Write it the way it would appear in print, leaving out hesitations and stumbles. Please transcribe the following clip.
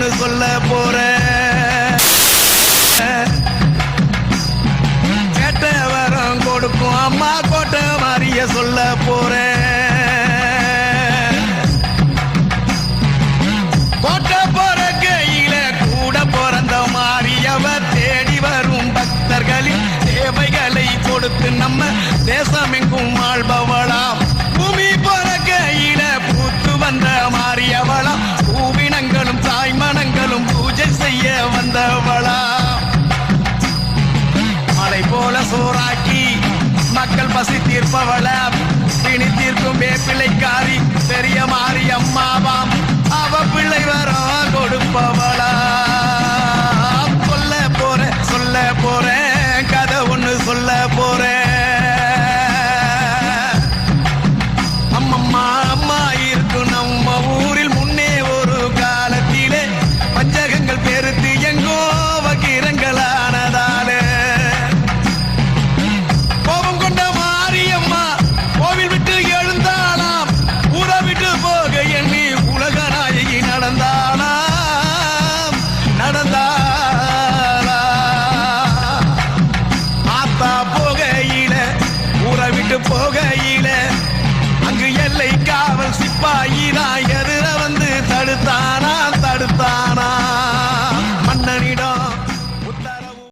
ஒண்ணு சொல்ல போறேன். கேட்ட வரம் கொடுக்கும் அம்மா கோட்டை மாறிய சொல்ல போறேன். கோட்டை போற கையில கூட பிறந்த மாறியவ தேடி வரும் பக்தர்களின் தேவைகளை கொடுத்து நம்ம தேசம் எங்கும் வாழ்பவளாம். பூமி போற கையில பூத்து வந்த மாறியவளாம். பூவினங்களும் தாய்மனங்களும் பூஜை செய்ய வந்தவளா. மலை போல சோறாக்கி மக்கள் பசி தீர்ப்பவள. பிணி தீர்க்கும் வேப்பிலைக்காரி பெரிய மாறி அம்மாவாம். அவ பிள்ளை வர